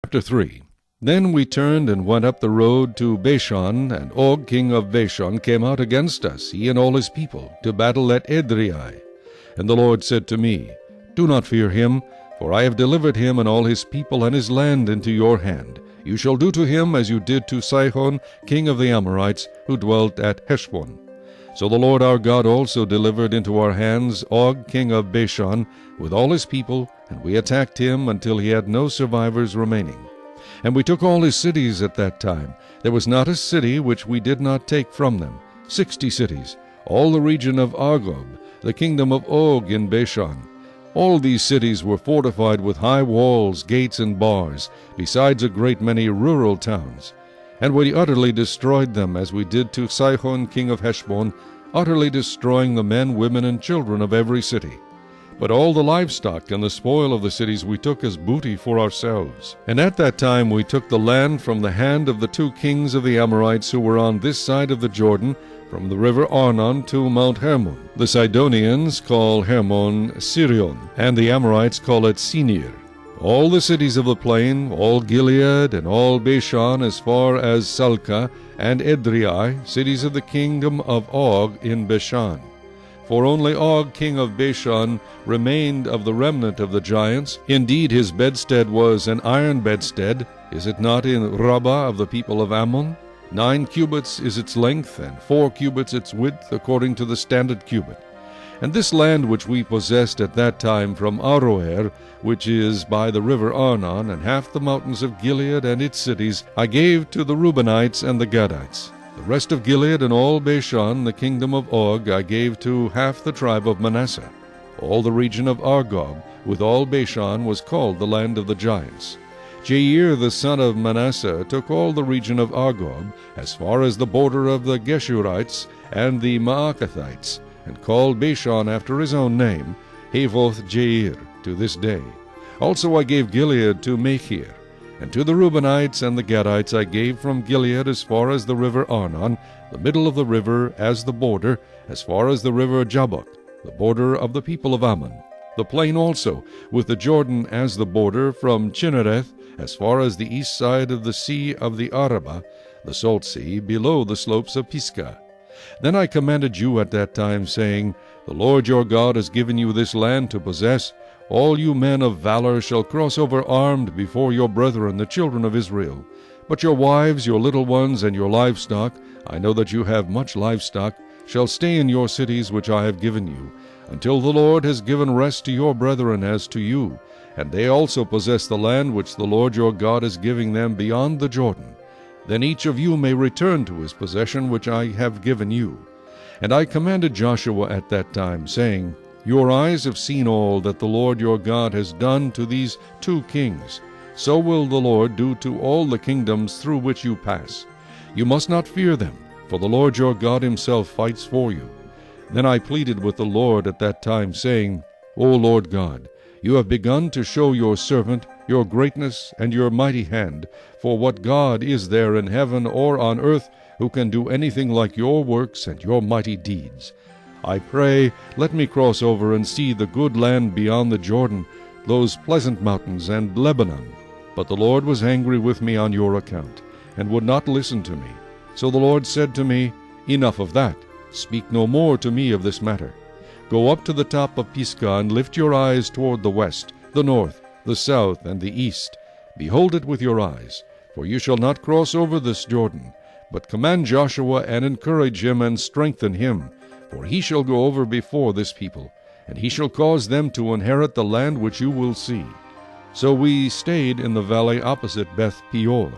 Chapter 3. Then we turned and went up the road to Bashan, and Og king of Bashan came out against us, he and all his people, to battle at Edrei. And the Lord said to me, Do not fear him, for I have delivered him and all his people and his land into your hand. You shall do to him as you did to Sihon king of the Amorites, who dwelt at Heshbon. So the Lord our God also delivered into our hands Og king of Bashan with all his people, and we attacked him until he had no survivors remaining. And we took all his cities at that time. There was not a city which we did not take from them, 60 cities, all the region of Argob, the kingdom of Og in Bashan. All these cities were fortified with high walls, gates, and bars, besides a great many rural towns. And we utterly destroyed them, as we did to Sihon king of Heshbon, utterly destroying the men, women, and children of every city. But all the livestock and the spoil of the cities we took as booty for ourselves. And at that time we took the land from the hand of the 2 kings of the Amorites who were on this side of the Jordan, from the river Arnon to Mount Hermon. The Sidonians call Hermon Sirion, and the Amorites call it Senir. All the cities of the plain, all Gilead, and all Bashan as far as Salcah and Edrei, cities of the kingdom of Og in Bashan. For only Og king of Bashan remained of the remnant of the giants. Indeed his bedstead was an iron bedstead. Is it not in Rabbah of the people of Ammon? 9 cubits is its length, and 4 cubits its width, according to the standard cubit. And this land which we possessed at that time from Aroer, which is by the river Arnon, and half the mountains of Gilead and its cities, I gave to the Reubenites and the Gadites. The rest of Gilead and all Bashan, the kingdom of Og, I gave to half the tribe of Manasseh. All the region of Argob, with all Bashan, was called the land of the giants. Jair the son of Manasseh took all the region of Argob, as far as the border of the Geshurites and the Maacathites, and called Bashan after his own name, Havoth Jair, to this day. Also I gave Gilead to Machir. And to the Reubenites and the Gadites I gave from Gilead as far as the river Arnon, the middle of the river as the border, as far as the river Jabbok, the border of the people of Ammon. The plain also, with the Jordan as the border, from Chinnereth as far as the east side of the sea of the Arabah, the salt sea, below the slopes of Pisgah. Then I commanded you at that time, saying, The Lord your God has given you this land to possess. All you men of valor shall cross over armed before your brethren, the children of Israel. But your wives, your little ones, and your livestock, I know that you have much livestock, shall stay in your cities which I have given you, until the Lord has given rest to your brethren as to you, and they also possess the land which the Lord your God is giving them beyond the Jordan. Then each of you may return to his possession which I have given you. And I commanded Joshua at that time, saying, Your eyes have seen all that the Lord your God has done to these 2 kings. So will the Lord do to all the kingdoms through which you pass. You must not fear them, for the Lord your God himself fights for you. Then I pleaded with the Lord at that time, saying, O Lord God, you have begun to show your servant your greatness and your mighty hand, for what God is there in heaven or on earth who can do anything like your works and your mighty deeds? I pray, let me cross over and see the good land beyond the Jordan, those pleasant mountains and Lebanon. But the Lord was angry with me on your account, and would not listen to me. So the Lord said to me, Enough of that. Speak no more to me of this matter. Go up to the top of Pisgah, and lift your eyes toward the west, the north, the south, and the east. Behold it with your eyes, for you shall not cross over this Jordan. But command Joshua, and encourage him, and strengthen him, for he shall go over before this people, and he shall cause them to inherit the land which you will see. So we stayed in the valley opposite Beth Peor.